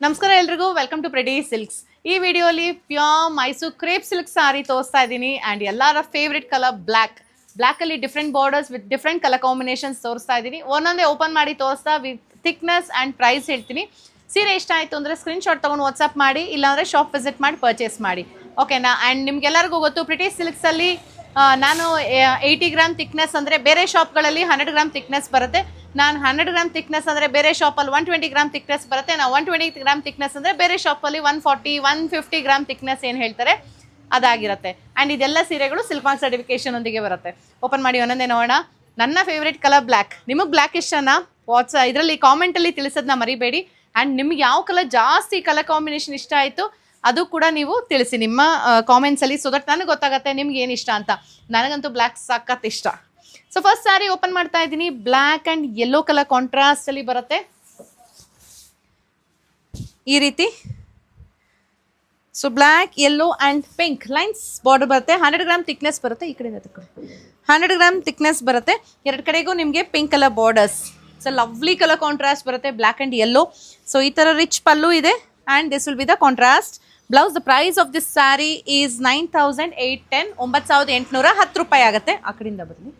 ನಮಸ್ಕಾರ ಎಲ್ರಿಗೂ, welcome to pretty silks. ಈ ವಿಡಿಯೋಲಿ pure Mysore crepe silk sari ತೋರಿಸ್ತಾ ಇದ್ದೀನಿ. ಆ್ಯಂಡ್ ಎಲ್ಲರ ಫೇವ್ರೆಟ್ ಕಲರ್ ಬ್ಲ್ಯಾಕಲ್ಲಿ different borders with different colour combinations ತೋರಿಸ್ತಾ ಇದ್ದೀನಿ. ಒಂದೊಂದೇ ಓಪನ್ ಮಾಡಿ ತೋರಿಸ್ತಾ ವಿತ್ ಥಿಕ್ನೆಸ್ ಆ್ಯಂಡ್ ಪ್ರೈಸ್ ಹೇಳ್ತೀನಿ. ಸೀರೆ ಇಷ್ಟ ಆಯಿತು ಅಂದರೆ ಸ್ಕ್ರೀನ್ಶಾಟ್ ತೊಗೊಂಡು ವಾಟ್ಸಪ್ ಮಾಡಿ, ಇಲ್ಲಾಂದರೆ ಶಾಪ್ ವಿಸಿಟ್ ಮಾಡಿ ಪರ್ಚೇಸ್ ಮಾಡಿ, ಓಕೆನಾ. ಆ್ಯಂಡ್ ನಿಮ್ಗೆಲ್ಲರಿಗೂ ಗೊತ್ತು, ಪ್ರಿಟಿ ಸಿಲ್ಕ್ಸಲ್ಲಿ ನಾನು 80 ಗ್ರಾಮ್ ಥಿಕ್ನೆಸ್ ಅಂದರೆ ಬೇರೆ ಶಾಪ್ಗಳಲ್ಲಿ 100 ಗ್ರಾಮ್ ಥಿಕ್ನೆಸ್ ಬರುತ್ತೆ. ನಾನು 100 ಗ್ರಾಮ್ ಥಿಕ್ನೆಸ್ ಅಂದರೆ ಬೇರೆ ಶಾಪಲ್ಲಿ 120 ಗ್ರಾಮ್ ಥಿಕ್ನೆಸ್ ಬರುತ್ತೆ. ನಾವು 120 ಗ್ರಾಮ್ ಥಿಕ್ನೆಸ್ ಅಂದರೆ ಬೇರೆ ಶಾಪಲ್ಲಿ 140 150 ಗ್ರಾಮ್ ಥಿಕ್ನೆಸ್ ಏನು ಹೇಳ್ತಾರೆ ಅದಾಗಿರುತ್ತೆ. ಆ್ಯಂಡ್ ಇದೆಲ್ಲ ಸೀರೆಗಳು ಸಿಲ್ಕ್ ಮಾರ್ಕ್ ಸರ್ಟಿಫಿಕೇಶನ್ ಒಂದಿಗೆ ಬರುತ್ತೆ. ಓಪನ್ ಮಾಡಿ ಒಂದೊಂದೇ ನೋಡೋಣ. ನನ್ನ ಫೇವ್ರೇಟ್ ಕಲರ್ ಬ್ಲ್ಯಾಕ್. ನಿಮಗೆ ಬ್ಲ್ಯಾಕ್ ಇಷ್ಟನಾ? ಇದರಲ್ಲಿ ಕಾಮೆಂಟಲ್ಲಿ ತಿಳಿಸೋದನ್ನ ಮರಿಬೇಡಿ. ಆ್ಯಂಡ್ ನಿಮ್ಗೆ ಯಾವ ಕಲರ್ ಜಾಸ್ತಿ ಕಲರ್ ಕಾಂಬಿನೇಷನ್ ಇಷ್ಟ ಆಯಿತು ಅದು ಕೂಡ ನೀವು ತಿಳಿಸಿ ನಿಮ್ಮ ಕಾಮೆಂಟ್ಸಲ್ಲಿ, ಸೊ ದಟ್ ನನಗೆ ಗೊತ್ತಾಗುತ್ತೆ ನಿಮ್ಗೆ ಏನು ಇಷ್ಟ ಅಂತ. ನನಗಂತೂ ಬ್ಲ್ಯಾಕ್ ಸಖತ್ ಇಷ್ಟ. ಸೊ ಫಸ್ಟ್ ಸ್ಯಾರಿ ಓಪನ್ ಮಾಡ್ತಾ ಇದ್ದೀನಿ. ಬ್ಲ್ಯಾಕ್ ಆ್ಯಂಡ್ ಯೆಲ್ಲೋ ಕಲರ್ ಕಾಂಟ್ರಾಸ್ಟಲ್ಲಿ ಬರುತ್ತೆ ಈ ರೀತಿ. So black, yellow and pink lines border ಬರುತ್ತೆ. 100 ಗ್ರಾಮ್ ಥಿಕ್ನೆಸ್ ಬರುತ್ತೆ. ಈ ಕಡೆಯಿಂದ 100 ಗ್ರಾಮ್ ಥಿಕ್ನೆಸ್ ಬರುತ್ತೆ. ಎರಡು ಕಡೆಗೂ ನಿಮಗೆ pink colour borders. So lovely colour contrast ಬರುತ್ತೆ, ಬ್ಲ್ಯಾಕ್ ಆ್ಯಂಡ್ ಯೆಲ್ಲೋ. ಸೊ ಈ ಥರ ರಿಚ್ ಪಲ್ಲು ಇದೆ and this will be the contrast blouse. The price of this sari is 9810 9810 ರೂಪಾಯಿ ಆಗುತ್ತೆ. ಆ ಕಡೆಯಿಂದ ಬರಲಿ.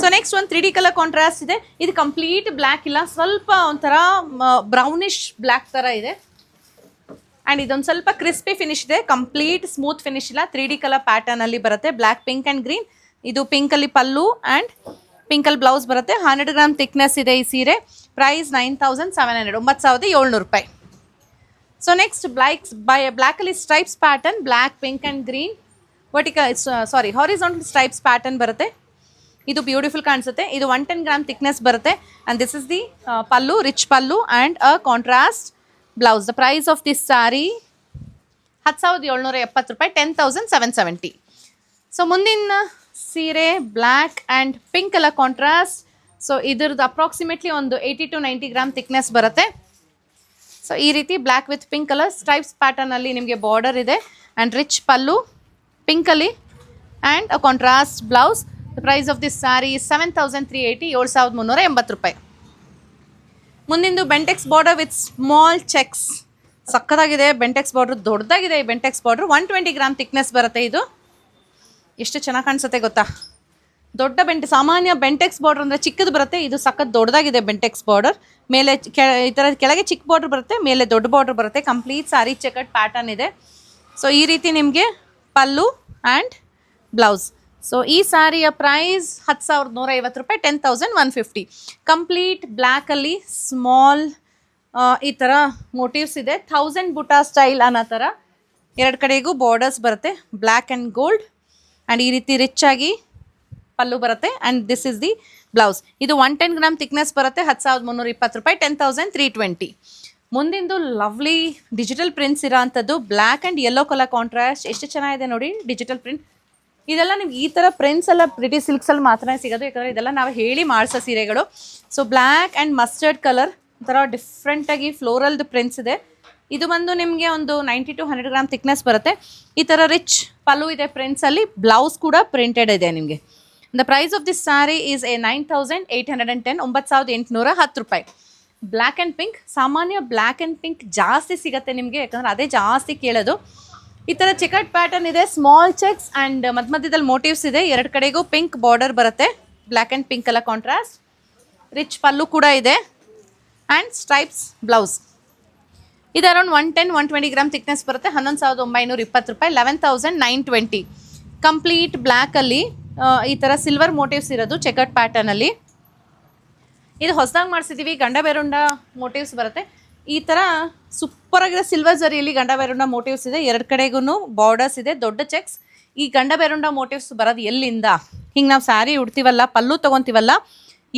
ಸೊ ನೆಕ್ಸ್ಟ್ ಒಂದು 3D ಕಲರ್ ಕಾಂಟ್ರಾಸ್ಟ್ ಇದೆ. ಇದು ಕಂಪ್ಲೀಟ್ ಬ್ಲ್ಯಾಕ್ ಇಲ್ಲ, ಸ್ವಲ್ಪ ಒಂಥರ ಬ್ರೌನಿಶ್ ಬ್ಲ್ಯಾಕ್ ಥರ ಇದೆ. ಆ್ಯಂಡ್ ಇದೊಂದು ಸ್ವಲ್ಪ ಕ್ರಿಸ್ಪಿ ಫಿನಿಶ್ ಇದೆ, ಕಂಪ್ಲೀಟ್ ಸ್ಮೂತ್ ಫಿನಿಶ್ ಇಲ್ಲ. 3D ಕಲರ್ ಪ್ಯಾಟರ್ನಲ್ಲಿ ಬರುತ್ತೆ. Black, pink and green. ಇದು ಪಿಂಕಲ್ಲಿ ಪಲ್ಲು ಆ್ಯಂಡ್ ಪಿಂಕಲ್ಲಿ ಬ್ಲೌಸ್ ಬರುತ್ತೆ. 100 ಗ್ರಾಮ್ ಥಿಕ್ನೆಸ್ ಇದೆ ಈ ಸೀರೆ. ಪ್ರೈಸ್ 9700 9700 ರೂಪಾಯಿ. ಸೊ ನೆಕ್ಸ್ಟ್ ಬ್ಲ್ಯಾಕಲ್ಲಿ stripes pattern, black, pink and green horizontal stripes pattern ಬರುತ್ತೆ. ಇದು ಬ್ಯೂಟಿಫುಲ್ ಕಾಣಿಸುತ್ತೆ. ಇದು 110 ಗ್ರಾಮ್ ಥಿಕ್ನೆಸ್ ಬರುತ್ತೆ. And this is the pallu, rich pallu and a contrast blouse. The price of this sari 10770 ರೂಪಾಯಿ, 10770. ಸೊ ಮುಂದಿನ ಸೀರೆ black and pink colour contrast. So ಇದ್ರದ್ದು approximately ಒಂದು 80 to 90 ಗ್ರಾಮ್ ಥಿಕ್ನೆಸ್ ಬರುತ್ತೆ. ಸೊ ಈ ರೀತಿ black with pink colour stripes ಪ್ಯಾಟರ್ನಲ್ಲಿ ನಿಮಗೆ ಬಾರ್ಡರ್ ಇದೆ ಆ್ಯಂಡ್ ರಿಚ್ ಪಲ್ಲು ಪಿಂಕಲ್ಲಿ and a contrast blouse. The price of this sari 7380 7380 ರೂಪಾಯಿ. ಮುಂದಿಂದು Bentex border with small checks. ಸಕ್ಕತ್ತಾಗಿದೆ ಬೆಂಟೆಕ್ಸ್ ಬಾರ್ಡ್ರ್, ದೊಡ್ಡದಾಗಿದೆ ಈ ಬೆಂಟೆಕ್ಸ್ ಬಾರ್ಡ್ರ್. 120 ಗ್ರಾಮ್ ಥಿಕ್ನೆಸ್ ಬರುತ್ತೆ. ಇದು ಎಷ್ಟು ಚೆನ್ನಾಗಿ ಕಾಣಿಸುತ್ತೆ ಗೊತ್ತಾ, ದೊಡ್ಡ ಸಾಮಾನ್ಯ ಬೆಂಟೆಕ್ಸ್ ಬಾರ್ಡರ್ ಅಂದರೆ ಚಿಕ್ಕದು ಬರುತ್ತೆ. ಇದು ಸಖತ್ ದೊಡ್ಡದಾಗಿದೆ ಬೆಂಟೆಕ್ಸ್ ಬಾರ್ಡರ್. ಮೇಲೆ ಈ ಥರ ಕೆಳಗೆ ಚಿಕ್ಕ ಬಾರ್ಡರ್ ಬರುತ್ತೆ, ಮೇಲೆ ದೊಡ್ಡ ಬಾರ್ಡರ್ ಬರುತ್ತೆ. ಕಂಪ್ಲೀಟ್ ಸ್ಯಾರಿ ಚೆಕರ್ಡ್ ಪ್ಯಾಟರ್ನ್ ಇದೆ. ಸೊ ಈ ರೀತಿ ನಿಮಗೆ ಪಲ್ಲು ಆ್ಯಂಡ್ ಬ್ಲೌಸ್. ಸೊ ಈ ಸ್ಯಾರಿಯ ಪ್ರೈಸ್ 10150 ರೂಪಾಯಿ, 10150. ಕಂಪ್ಲೀಟ್ ಬ್ಲ್ಯಾಕಲ್ಲಿ ಸ್ಮಾಲ್ ಈ ಥರ ಮೋಟಿವ್ಸ್ ಇದೆ. 1000 ಬುಟಾ ಸ್ಟೈಲ್ ಅನ್ನೋ ಥರ ಎರಡು ಕಡೆಗೂ ಬಾರ್ಡರ್ಸ್ ಬರುತ್ತೆ, ಬ್ಲ್ಯಾಕ್ ಆ್ಯಂಡ್ ಗೋಲ್ಡ್. ಆ್ಯಂಡ್ ಈ ರೀತಿ ರಿಚ್ ಆಗಿ ಪಲ್ಲು ಬರುತ್ತೆ and this is the blouse. ಇದು 110 ಗ್ರಾಮ್ ಥಿಕ್ನೆಸ್ ಬರುತ್ತೆ. 10320 ರೂಪಾಯಿ, 10320. ಮುಂದಿಂದು ಲವ್ಲಿ ಡಿಜಿಟಲ್ ಪ್ರಿಂಟ್ಸ್ ಇರೋ ಅಂಥದ್ದು black and yellow colour contrast. ಎಷ್ಟು ಚೆನ್ನಾಗಿದೆ ನೋಡಿ ಡಿಜಿಟಲ್ ಪ್ರಿಂಟ್. ಇದೆಲ್ಲ ನಿಮ್ಗೆ ಈ ಥರ ಪ್ರಿಂಟ್ಸ್ ಎಲ್ಲ ಪ್ರಿಟಿ ಸಿಲ್ಕ್ಸಲ್ಲಿ ಮಾತ್ರ ಸಿಗೋದು, ಯಾಕಂದರೆ ಇದೆಲ್ಲ ನಾವು ಹೇಳಿ ಮಾಡಿಸೋ ಸೀರೆಗಳು. So black and mustard colour ಒಂಥರ ಡಿಫ್ರೆಂಟಾಗಿ ಫ್ಲೋರಲ್ದು ಪ್ರಿಂಟ್ಸ್ ಇದೆ. ಇದು ಬಂದು ನಿಮಗೆ ಒಂದು 90 to 100 ಗ್ರಾಮ್ ಥಿಕ್ನೆಸ್ ಬರುತ್ತೆ. ಈ ಥರ ರಿಚ್ ಪಲ್ಲು ಇದೆ ಪ್ರಿಂಟ್ಸಲ್ಲಿ, ಬ್ಲೌಸ್ ಕೂಡ ಪ್ರಿಂಟೆಡ್ ಇದೆ ನಿಮಗೆ. The price of this sari is 9810 9810 ರೂಪಾಯಿ. ಬ್ಲ್ಯಾಕ್ ಆ್ಯಂಡ್ ಪಿಂಕ್, ಸಾಮಾನ್ಯ ಬ್ಲ್ಯಾಕ್ ಆ್ಯಂಡ್ ಪಿಂಕ್ ಜಾಸ್ತಿ ಸಿಗುತ್ತೆ ನಿಮಗೆ, ಯಾಕಂದರೆ ಅದೇ ಜಾಸ್ತಿ ಕೇಳೋದು. ಈ ಥರ ಚೆಕರ್ಡ್ ಪ್ಯಾಟರ್ನ್ ಇದೆ, ಸ್ಮಾಲ್ ಚೆಕ್ಸ್ ಆ್ಯಂಡ್ ಮಧ್ಯದಲ್ಲಿ ಮೋಟಿವ್ಸ್ ಇದೆ. ಎರಡು ಕಡೆಗೂ ಪಿಂಕ್ ಬಾರ್ಡರ್ ಬರುತ್ತೆ, black and pink colour contrast. Rich pallu ಕೂಡ ಇದೆ ಆ್ಯಂಡ್ ಸ್ಟ್ರೈಪ್ಸ್ ಬ್ಲೌಸ್. ಇದು ಅರೌಂಡ್ 110-120 ಗ್ರಾಮ್ ಥಿಕ್ನೆಸ್ ಬರುತ್ತೆ. 11920 ರೂಪಾಯಿ, 11920. ಕಂಪ್ಲೀಟ್ ಬ್ಲ್ಯಾಕಲ್ಲಿ ಈ ಥರ ಸಿಲ್ವರ್ ಮೋಟಿವ್ಸ್ ಇರೋದು ಚೆಕರ್ಡ್ ಪ್ಯಾಟರ್ನಲ್ಲಿ. ಇದು ಹೊಸದಾಗಿ ಮಾಡಿಸಿದ್ದೀವಿ, ಗಂಡ ಬೇರುಂಡ ಮೋಟಿವ್ಸ್ ಬರುತ್ತೆ. ಈ ಥರ ಸೂಪರಾಗಿರೋ ಸಿಲ್ವರ್ ಜರಿಯಲ್ಲಿ ಗಂಡ ಬೇರುಂಡ ಮೋಟಿವ್ಸ್ ಇದೆ. ಎರಡು ಕಡೆಗೂ ಬಾರ್ಡರ್ಸ್ ಇದೆ, ದೊಡ್ಡ ಚೆಕ್ಸ್. ಈ ಗಂಡ ಬೇರುಂಡ ಮೋಟಿವ್ಸ್ ಬರೋದು ಎಲ್ಲಿಂದ, ಹಿಂಗೆ ನಾವು ಸ್ಯಾರಿ ಉಡ್ತೀವಲ್ಲ, ಪಲ್ಲು ತೊಗೊತೀವಲ್ಲ,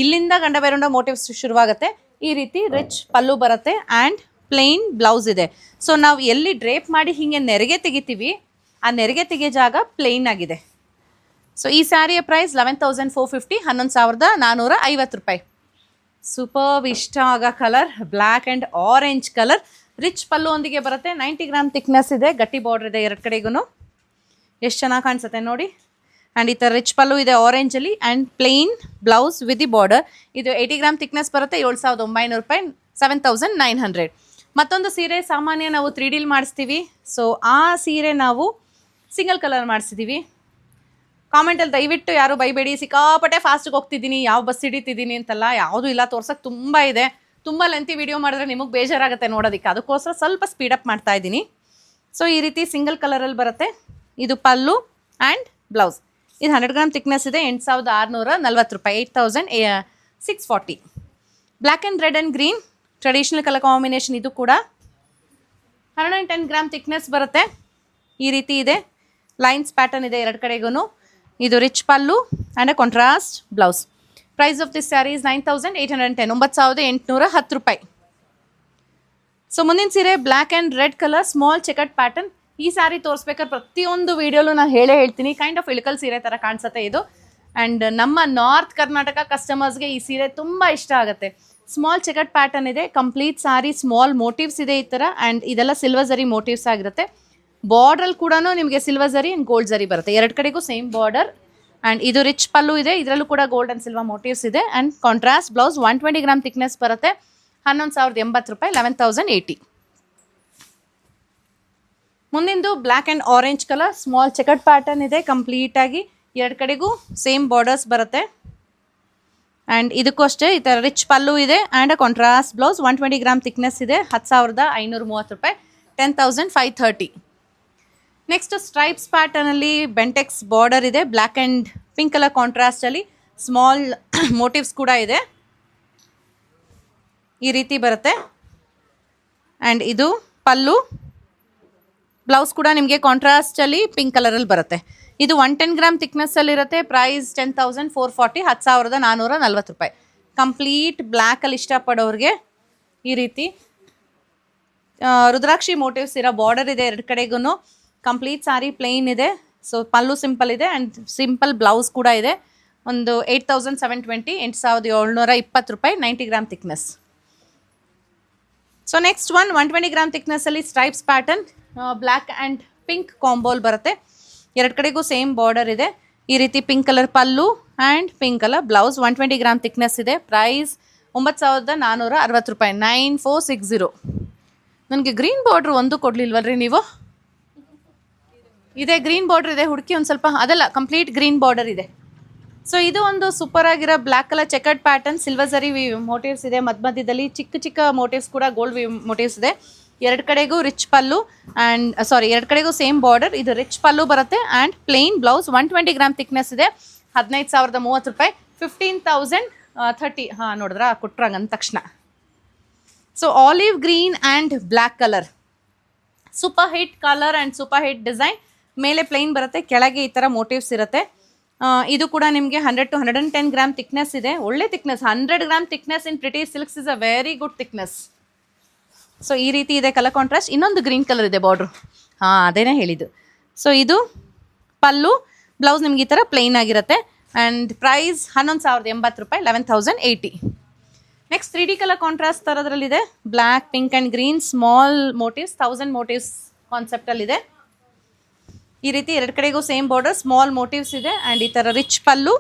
ಇಲ್ಲಿಂದ ಗಂಡ ಬೇರುಂಡ ಮೋಟಿವ್ಸ್ ಶುರುವಾಗುತ್ತೆ. ಈ ರೀತಿ ರಿಚ್ ಪಲ್ಲು ಬರುತ್ತೆ ಆ್ಯಂಡ್ ಪ್ಲೇನ್ ಬ್ಲೌಸ್ ಇದೆ. ಸೊ ನಾವು ಎಲ್ಲಿ ಡ್ರೇಪ್ ಮಾಡಿ ಹೀಗೆ ನೆರಿಗೆ ತೆಗಿತೀವಿ, ಆ ನೆರಿಗೆ ತೆಗೆಯೋ ಜಾಗ ಪ್ಲೇನ್ ಆಗಿದೆ. ಸೊ ಈ ಸ್ಯಾರಿಯ ಪ್ರೈಸ್ 11450, 11450 ರೂಪಾಯಿ. ಸೂಪರ್ ಇಷ್ಟ ಆಗೋ colour black and orange colour. Rich pallu ಒಂದಿಗೆ ಬರುತ್ತೆ. 90 ಗ್ರಾಮ್ ಥಿಕ್ನೆಸ್ ಇದೆ, ಗಟ್ಟಿ ಬಾರ್ಡರ್ ಇದೆ ಎರಡು ಕಡೆಗೂ. ಎಷ್ಟು ಚೆನ್ನಾಗಿ ಕಾಣಿಸುತ್ತೆ ನೋಡಿ. ಆ್ಯಂಡ್ ಈ ಥರ ರಿಚ್ ಪಲ್ಲು ಇದೆ ಆರೆಂಜಲ್ಲಿ and plain blouse with the border. ಇದು 80 ಗ್ರಾಮ್ ಥಿಕ್ನೆಸ್ ಬರುತ್ತೆ. 7900 ರೂಪಾಯಿ, 7900. ಮತ್ತೊಂದು ಸೀರೆ ಸಾಮಾನ್ಯ ನಾವು 3Dಲಿ ಮಾಡಿಸ್ತೀವಿ. ಸೊ ಆ ಸೀರೆ ನಾವು ಸಿಂಗಲ್ ಕಲರ್ ಮಾಡಿಸಿದ್ದೀವಿ. ಕಾಮೆಂಟಲ್ಲಿ ದಯವಿಟ್ಟು ಯಾರು ಬೈಬೇಡಿ, ಸಿಕ್ಕಾಪಟ್ಟೆ ಫಾಸ್ಟಿಗೆ ಹೋಗ್ತಿದ್ದೀನಿ, ಯಾವ ಬಸ್ ಹಿಡಿತಿದ್ದೀನಿ ಅಂತಲ್ಲ, ಯಾವುದೂ ಇಲ್ಲ. ತೋರ್ಸೋಕ್ಕೆ ತುಂಬ ಇದೆ. ತುಂಬ ಲೆಂತಿ ವಿಡಿಯೋ ಮಾಡಿದ್ರೆ ನಿಮಗೆ ಬೇಜಾರಾಗುತ್ತೆ ನೋಡೋದಕ್ಕೆ, ಅದಕ್ಕೋಸ್ಕರ ಸ್ವಲ್ಪ ಸ್ಪೀಡಪ್ ಮಾಡ್ತಾ ಇದ್ದೀನಿ. ಸೊ ಈ ರೀತಿ ಸಿಂಗಲ್ ಕಲರಲ್ಲಿ ಬರುತ್ತೆ. ಇದು ಪಲ್ಲು ಆ್ಯಂಡ್ ಬ್ಲೌಸ್. ಇದು 100 ಗ್ರಾಮ್ ಥಿಕ್ನೆಸ್ ಇದೆ. 8640 ರೂಪಾಯಿ, 8640. Black and red and green traditional colour combination. ಇದು ಕೂಡ 110 ಗ್ರಾಮ್ ಥಿಕ್ನೆಸ್ ಬರುತ್ತೆ. ಈ ರೀತಿ ಇದೆ. ಲೈನ್ಸ್ ಪ್ಯಾಟರ್ನ್ ಇದೆ ಎರಡು ಕಡೆಗೂ. ಇದು rich pallu and a contrast blouse. Price of this sari is 9810, 9810 ರೂಪಾಯಿ. ಸೊ ಮುಂದಿನ ಸೀರೆ black and red colour small checkered pattern. ಈ ಸ್ಯಾರಿ ತೋರಿಸ್ಬೇಕಾದ್ರೆ ಪ್ರತಿಯೊಂದು ವೀಡಿಯೋಲು ನಾನು ಹೇಳ್ತೀನಿ, ಕೈಂಡ್ ಆಫ್ ಇಳಕಲ್ ಸೀರೆ ಥರ ಕಾಣಿಸುತ್ತೆ ಇದು. ಆ್ಯಂಡ್ ನಮ್ಮ ನಾರ್ತ್ ಕರ್ನಾಟಕ ಕಸ್ಟಮರ್ಸ್ಗೆ ಈ ಸೀರೆ ತುಂಬ ಇಷ್ಟ ಆಗುತ್ತೆ. ಸ್ಮಾಲ್ ಚೆಕರ್ಡ್ ಪ್ಯಾಟರ್ನ್ ಇದೆ. ಕಂಪ್ಲೀಟ್ ಸಾರಿ ಸ್ಮಾಲ್ ಮೋಟಿವ್ಸ್ ಇದೆ ಈ ಥರ. ಆ್ಯಂಡ್ ಇದೆಲ್ಲ ಸಿಲ್ವರ್ ಝರಿ ಮೋಟಿವ್ಸ್ ಆಗಿರುತ್ತೆ. ಬಾರ್ಡ್ರಲ್ಲಿ ಕೂಡ ನಿಮಗೆ ಸಿಲ್ವರ್ ಝರಿ ಆ್ಯಂಡ್ ಗೋಲ್ಡ್ ಝರಿ ಬರುತ್ತೆ. ಎರಡು ಕಡೆಗೂ ಸೇಮ್ ಬಾರ್ಡರ್. ಆ್ಯಂಡ್ ಇದು ರಿಚ್ ಪಲ್ಲು ಇದೆ. ಇದರಲ್ಲೂ ಕೂಡ ಗೋಲ್ಡ್ ಆ್ಯಂಡ್ ಸಿಲ್ವರ್ ಮೋಟಿವ್ಸ್ ಇದೆ. And contrast blouse. 120 gram thickness ಬರುತ್ತೆ. 11,080 ರೂಪಾಯಿ, 11,080. ಮುಂದಿಂದು black and orange colour small checkered pattern ಇದೆ. ಕಂಪ್ಲೀಟಾಗಿ ಎರಡು ಕಡೆಗೂ ಸೇಮ್ ಬಾರ್ಡರ್ಸ್ ಬರುತ್ತೆ. ಆ್ಯಂಡ್ ಇದಕ್ಕೂ ಅಷ್ಟೇ ಈ ಥರ ರಿಚ್ ಪಲ್ಲು ಇದೆ and a contrast blouse. 120 gram thickness ಇದೆ. 10,530 ರೂಪಾಯಿ, 10,530. ನೆಕ್ಸ್ಟ್ ಸ್ಟ್ರೈಪ್ಸ್ ಪ್ಯಾಟರ್ನಲ್ಲಿ ಬೆಂಟೆಕ್ಸ್ ಬಾರ್ಡರ್ ಇದೆ. ಬ್ಲ್ಯಾಕ್ ಆ್ಯಂಡ್ ಪಿಂಕ್ ಕಲರ್ ಕಾಂಟ್ರಾಸ್ಟಲ್ಲಿ ಸ್ಮಾಲ್ ಮೋಟಿವ್ಸ್ ಕೂಡ ಇದೆ. ಈ ರೀತಿ ಬರುತ್ತೆ. ಆ್ಯಂಡ್ ಇದು ಪಲ್ಲು. ಬ್ಲೌಸ್ ಕೂಡ ನಿಮಗೆ ಕಾಂಟ್ರಾಸ್ಟಲ್ಲಿ ಪಿಂಕ್ ಕಲರಲ್ಲಿ ಬರುತ್ತೆ. ಇದು 110 ಗ್ರಾಮ್ ಥಿಕ್ನೆಸ್ಸಲ್ಲಿರುತ್ತೆ. ಪ್ರೈಸ್ 10,440, 10,440 ರೂಪಾಯಿ. ಕಂಪ್ಲೀಟ್ ಬ್ಲ್ಯಾಕಲ್ಲಿ ಇಷ್ಟಪಡೋರಿಗೆ ಈ ರೀತಿ ರುದ್ರಾಕ್ಷಿ ಮೋಟಿವ್ಸ್ ಇರೋ ಬಾರ್ಡರ್ ಇದೆ ಎರಡು ಕಡೆಗೂ. ಕಂಪ್ಲೀಟ್ ಸಾರಿ ಪ್ಲೇನ್ ಇದೆ. ಸೊ ಪಲ್ಲು ಸಿಂಪಲ್ ಇದೆ ಆ್ಯಂಡ್ ಸಿಂಪಲ್ ಬ್ಲೌಸ್ ಕೂಡ ಇದೆ. ಒಂದು 8,720, 8,720 ರೂಪಾಯಿ, 90 gram thickness. So next 120 gram ಥಿಕ್ನೆಸ್ಸಲ್ಲಿ stripes pattern black and pink ಕಾಂಬೋಲ್ ಬರುತ್ತೆ. ಎರಡು ಕಡೆಗೂ ಸೇಮ್ ಬಾರ್ಡರ್ ಇದೆ. ಈ ರೀತಿ pink colour pallu and pink colour blouse. 120 gram thickness ಇದೆ. ಪ್ರೈಸ್ 9,460 ರೂಪಾಯಿ, 9,460. ನನಗೆ ಗ್ರೀನ್ ಬಾರ್ಡ್ರ್ ಒಂದು ಕೊಡಲಿಲ್ವಲ್ರಿ ನೀವು? ಇದೆ ಗ್ರೀನ್ ಬಾರ್ಡರ್ ಇದೆ. ಹುಡುಕಿ ಒಂದು ಸ್ವಲ್ಪ. ಅದಲ್ಲ, ಕಂಪ್ಲೀಟ್ ಗ್ರೀನ್ ಬಾರ್ಡರ್ ಇದೆ. ಸೊ ಇದು ಒಂದು ಸೂಪರ್ ಆಗಿರೋ black colour checkered pattern. Silver zari motifs ಇದೆ. ಮಧ್ಯದಲ್ಲಿ ಚಿಕ್ಕ ಚಿಕ್ಕ ಮೋಟಿವ್ಸ್ ಕೂಡ ಗೋಲ್ಡ್ ಮೋಟಿವ್ಸ್ ಇದೆ. ಎರಡು ಕಡೆಗೂ ರಿಚ್ ಪಲ್ಲು ಆ್ಯಂಡ್ ಎರಡು ಕಡೆಗೂ ಸೇಮ್ ಬಾರ್ಡರ್. ಇದು ರಿಚ್ ಪಲ್ಲು ಬರುತ್ತೆ and plain blouse. 120 gram thickness ಇದೆ. 15,030 ರೂಪಾಯಿ, 15,030. ಹಾಂ, ನೋಡಿದ್ರಾ ಕೊಟ್ರಂಗೆ ಅಂದ ತಕ್ಷಣ. So olive green and black colour, super hit colour and super hit design. ಮೇಲೆ ಪ್ಲೇನ್ ಬರುತ್ತೆ, ಕೆಳಗೆ ಈ ಥರ ಮೋಟಿವ್ಸ್ ಇರುತ್ತೆ. ಇದು ಕೂಡ ನಿಮಗೆ 100 to 110 ಗ್ರಾಮ್ ಥಿಕ್ನೆಸ್ ಇದೆ. ಒಳ್ಳೆ thickness. 100 gram thickness in pretty silks is a very good thickness. So ಈ ರೀತಿ ಇದೆ ಕಲರ್ ಕಾಂಟ್ರಾಸ್ಟ್. ಇನ್ನೊಂದು ಗ್ರೀನ್ ಕಲರ್ ಇದೆ ಬಾರ್ಡ್ರು. ಹಾಂ, ಅದೇನೇ ಹೇಳಿದ್ದು. ಸೊ ಇದು ಪಲ್ಲು. ಬ್ಲೌಸ್ ನಿಮ್ಗೆ ಈ ಥರ ಪ್ಲೇನ್ ಆಗಿರುತ್ತೆ. ಆ್ಯಂಡ್ ಪ್ರೈಸ್ 11,080 ರೂಪಾಯಿ, 11,080. ನೆಕ್ಸ್ಟ್ 3D ಕಲರ್ ಕಾಂಟ್ರಾಸ್ಟ್ ಥರದ್ರಲ್ಲಿದೆ. Black, pink and green small motifs, 1000 motifs ಕಾನ್ಸೆಪ್ಟಲ್ಲಿದೆ. ಈ ರೀತಿ ಎರಡು ಕಡೆಗೂ ಸೇಮ್ ಬಾರ್ಡರ್, ಸ್ಮಾಲ್ ಮೋಟಿವ್ಸ್ ಇದೆ. ಆ್ಯಂಡ್ ಈ ಥರ rich pallu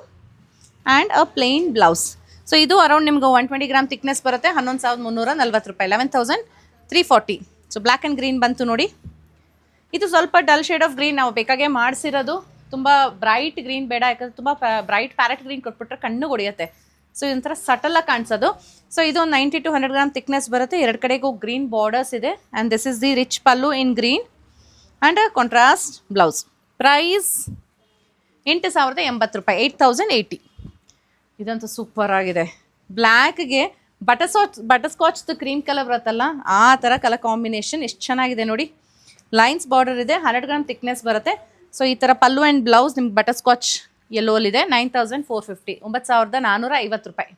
and a plain blouse. So ಇದು ಅರೌಂಡ್ ನಿಮ್ಗೆ 120 ಗ್ರಾಮ್ ಥಿಕ್ನೆಸ್ ಬರುತ್ತೆ. 11,340 ರೂಪಾಯಿ, 11,340. ಸೊ ಬ್ಲ್ಯಾಕ್ ಆ್ಯಂಡ್ ಗ್ರೀನ್ ಬಂತು ನೋಡಿ. ಇದು ಸ್ವಲ್ಪ ಡಲ್ ಶೇಡ್ ಆಫ್ ಗ್ರೀನ್ ನಾವು ಬೇಕಾಗೆ ಮಾಡಿಸಿರೋದು. ತುಂಬ ಬ್ರೈಟ್ ಗ್ರೀನ್ ಬೇಡ, ಯಾಕಂದರೆ ತುಂಬ ಬ್ರೈಟ್ ಪ್ಯಾರೆಟ್ ಗ್ರೀನ್ ಕೊಟ್ಬಿಟ್ರೆ ಕಣ್ಣು ಹೊಡೆಯುತ್ತೆ. ಸೊ ಇದೊಂಥರ ಸಟಲಾಗಿ ಕಾಣಿಸೋದು. ಸೊ ಇದು 90 to 100 ಗ್ರಾಮ್ ಥಿಕ್ನೆಸ್ ಬರುತ್ತೆ. ಎರಡು ಕಡೆಗೂ ಗ್ರೀನ್ ಬಾರ್ಡರ್ಸ್ ಇದೆ. And this is the rich pallu in green and contrast blouse. Price 8,080 ರೂಪಾಯಿ, 8,080. ಇದಂತೂ ಸೂಪರ್ ಆಗಿದೆ. ಬ್ಲ್ಯಾಕ್ಗೆ ಬಟರ್ಸ್ಕಾಚ್ದು ಕ್ರೀಮ್ ಕಲರ್ ಬರುತ್ತಲ್ಲ, ಆ ಥರ ಕಲರ್ ಕಾಂಬಿನೇಷನ್ ಎಷ್ಟು ಚೆನ್ನಾಗಿದೆ ನೋಡಿ. ಲೈನ್ಸ್ ಬಾರ್ಡರ್ ಇದೆ. 100 ಗ್ರಾಮ್ ಥಿಕ್ನೆಸ್ ಬರುತ್ತೆ. ಸೊ ಈ ಥರ ಪಲ್ಲು ಆ್ಯಂಡ್ ಬ್ಲೌಸ್ ನಿಮ್ಗೆ ಬಟರ್ಸ್ಕಾಚ್ ಯೆಲ್ಲೋಲಿದೆ. 9,450, 9,450 ರೂಪಾಯಿ.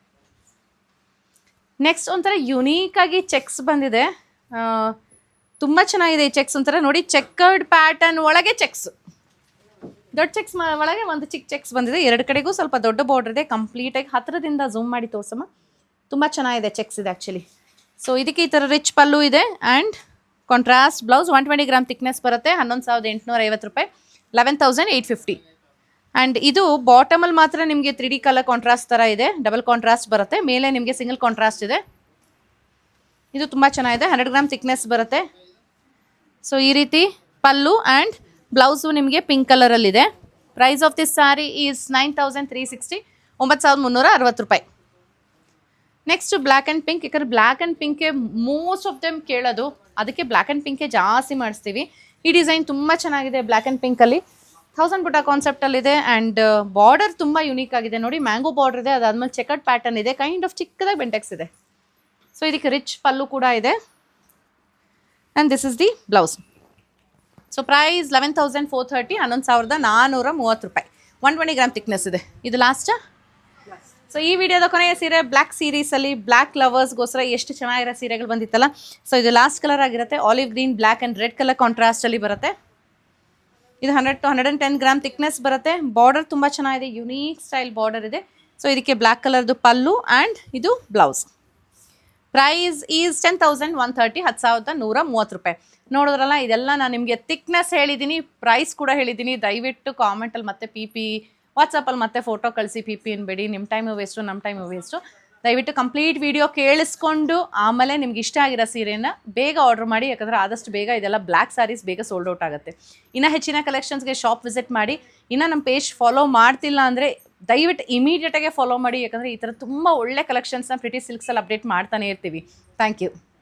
ನೆಕ್ಸ್ಟ್ ಒಂಥರ ಯುನೀಕಾಗಿ ಚೆಕ್ಸ್ ಬಂದಿದೆ. ತುಂಬ ಚೆನ್ನಾಗಿದೆ ಈ ಚೆಕ್ಸ್. ಒಂಥರ ನೋಡಿ, ಚೆಕ್ಕರ್ಡ್ ಪ್ಯಾಟರ್ನ್ ಒಳಗೆ ಚೆಕ್ಸ್. ದೊಡ್ಡ ಚೆಕ್ಸ್ ಒಳಗೆ ಒಂದು ಚಿಕ್ಕ ಚೆಕ್ಸ್ ಬಂದಿದೆ. ಎರಡು ಕಡೆಗೂ ಸ್ವಲ್ಪ ದೊಡ್ಡ ಬಾರ್ಡರ್ ಇದೆ. ಕಂಪ್ಲೀಟಾಗಿ ಹತ್ತಿರದಿಂದ ಝೂಮ್ ಮಾಡಿ ತೋರ್ಸಮ್ಮ. ತುಂಬ ಚೆನ್ನಾಗಿದೆ ಚೆಕ್ಸ್ ಇದೆ ಆ್ಯಕ್ಚುಲಿ. ಸೊ ಇದಕ್ಕೆ ಈ ಥರ ರಿಚ್ ಪಲ್ಲು ಇದೆ and contrast blouse. 120 gram thickness ಬರುತ್ತೆ. 11,850 ರೂಪಾಯಿ, 11,850. ಆ್ಯಂಡ್ ಇದು ಬಾಟಮಲ್ಲಿ ಮಾತ್ರ ನಿಮಗೆ 3D ಕಲರ್ ಕಾಂಟ್ರಾಸ್ಟ್ ಥರ ಇದೆ. ಡಬಲ್ ಕಾಂಟ್ರಾಸ್ಟ್ ಬರುತ್ತೆ. ಮೇಲೆ ನಿಮಗೆ ಸಿಂಗಲ್ ಕಾಂಟ್ರಾಸ್ಟ್ ಇದೆ. ಇದು ತುಂಬ ಚೆನ್ನಾಗಿದೆ, 100 ಗ್ರಾಮ್ ಥಿಕ್ನೆಸ್ ಬರುತ್ತೆ. ಸೊ ಈ ರೀತಿ ಪಲ್ಲು ಆ್ಯಂಡ್ ಬ್ಲೌಸು ನಿಮಗೆ ಪಿಂಕ್ ಕಲರಲ್ಲಿದೆ. Price of this sari is 9360, 9360 ರೂಪಾಯಿ. Next black and pink. ಯಾಕಂದರೆ ಬ್ಲ್ಯಾಕ್ ಆ್ಯಂಡ್ ಪಿಂಕೆ ಮೋಸ್ಟ್ ಆಫ್ ದೆಮ್ ಕೇಳೋದು, ಅದಕ್ಕೆ ಬ್ಲ್ಯಾಕ್ ಆ್ಯಂಡ್ ಪಿಂಕೆ ಜಾಸ್ತಿ ಮಾಡಿಸ್ತೀವಿ. ಈ ಡಿಸೈನ್ ತುಂಬ ಚೆನ್ನಾಗಿದೆ ಬ್ಲ್ಯಾಕ್ ಆ್ಯಂಡ್ ಪಿಂಕಲ್ಲಿ. 1000 ಬುಟ್ಟ ಕಾನ್ಸೆಪ್ಟಲ್ಲಿದೆ ಆ್ಯಂಡ್ ಬಾರ್ಡರ್ ತುಂಬ ಯುನೀಕ್ ಆಗಿದೆ ನೋಡಿ. ಮ್ಯಾಂಗೋ ಬಾರ್ಡರ್ ಇದೆ, ಅದಾದ್ಮೇಲೆ ಚೆಕರ್ಡ್ ಪ್ಯಾಟರ್ನ್ ಇದೆ, ಕೈಂಡ್ ಆಫ್ ಚಿಕ್ಕದಾಗಿ ಬೆಂಟೆಕ್ಸ್ ಇದೆ. ಸೊ ಇದಕ್ಕೆ ರಿಚ್ ಪಲ್ಲು ಕೂಡ ಇದೆ and this is the blouse. So price 11,430, 11,430 ರೂಪಾಯಿ. 120 ಗ್ರಾಮ್ ಥಿಕ್ನೆಸ್ ಇದೆ. ಇದು ಲಾಸ್ಟ್. ಸೊ ಈ ವಿಡಿಯೋದ ಕೊನೆಯ ಸೀರೆ ಬ್ಲ್ಯಾಕ್ ಸೀರೀಸಲ್ಲಿ ಬ್ಲ್ಯಾಕ್ ಲವರ್ಸ್ಗೋಸ್ಕರ ಎಷ್ಟು ಚೆನ್ನಾಗಿರೋ ಸೀರೆಗಳು ಬಂದಿತ್ತಲ್ಲ. ಸೊ ಇದು ಲಾಸ್ಟ್ ಕಲರ್ ಆಗಿರುತ್ತೆ. Olive green, black and red colour ಕಾಂಟ್ರಾಸ್ಟಲ್ಲಿ ಬರುತ್ತೆ. ಇದು 100 to 110 ಗ್ರಾಮ್ ಥಿಕ್ನೆಸ್ ಬರುತ್ತೆ. ಬಾರ್ಡರ್ ತುಂಬ ಚೆನ್ನಾಗಿದೆ, ಯುನೀಕ್ ಸ್ಟೈಲ್ ಬಾರ್ಡರ್ ಇದೆ. ಸೊ ಇದಕ್ಕೆ ಬ್ಲ್ಯಾಕ್ ಕಲರ್ದು ಪಲ್ಲು ಆ್ಯಂಡ್ ಇದು ಬ್ಲೌಸ್. ಪ್ರೈಸ್ ಈಸ್ 10,130, 10,130 ರೂಪಾಯಿ. ನೋಡಿದ್ರಲ್ಲ, ಇದೆಲ್ಲ ನಾನು ನಿಮಗೆ ಥಿಕ್ನೆಸ್ ಹೇಳಿದ್ದೀನಿ, ಪ್ರೈಸ್ ಕೂಡ ಹೇಳಿದ್ದೀನಿ. ದಯವಿಟ್ಟು ಕಾಮೆಂಟಲ್ಲಿ ಮತ್ತೆ PP, ವಾಟ್ಸಪ್ಪಲ್ಲಿ ಮತ್ತೆ ಫೋಟೋ ಕಳಿಸಿ. PP ಅನ್ಬೇಡಿ, ನಿಮ್ಮ ಟೈಮು ವೇಸ್ಟು, ನಮ್ಮ ಟೈಮು ವೇಸ್ಟು. ದಯವಿಟ್ಟು ಕಂಪ್ಲೀಟ್ ವಿಡಿಯೋ ಕೇಳಿಸ್ಕೊಂಡು ಆಮೇಲೆ ನಿಮ್ಗೆ ಇಷ್ಟ ಆಗಿರೋ ಸೀರೆನ ಬೇಗ ಆರ್ಡರ್ ಮಾಡಿ. ಯಾಕಂದರೆ ಆದಷ್ಟು ಬೇಗ ಇದೆಲ್ಲ ಬ್ಲ್ಯಾಕ್ ಸ್ಯಾರೀಸ್ ಬೇಗ ಸೋಲ್ಡ್ ಔಟ್ ಆಗುತ್ತೆ. ಇನ್ನು ಹೆಚ್ಚಿನ ಕಲೆಕ್ಷನ್ಸ್ಗೆ ಶಾಪ್ ವಿಸಿಟ್ ಮಾಡಿ. ಇನ್ನು ನಮ್ಮ ಪೇಜ್ ಫಾಲೋ ಮಾಡ್ತಿಲ್ಲ ಅಂದರೆ ದಯವಿಟ್ಟು ಇಮಿಡಿಯೇಟಾಗೆ ಫಾಲೋ ಮಾಡಿ. ಯಾಕಂದರೆ ಈ ಥರ ತುಂಬ ಒಳ್ಳೆ ಕಲೆಕ್ಷನ್ಸ್ನ ಪ್ರಿಟಿ ಸಿಲ್ಕ್ಸಲ್ಲಿ ಅಪ್ಡೇಟ್ ಮಾಡ್ತಾನೆ ಇರ್ತೀವಿ. Thank you.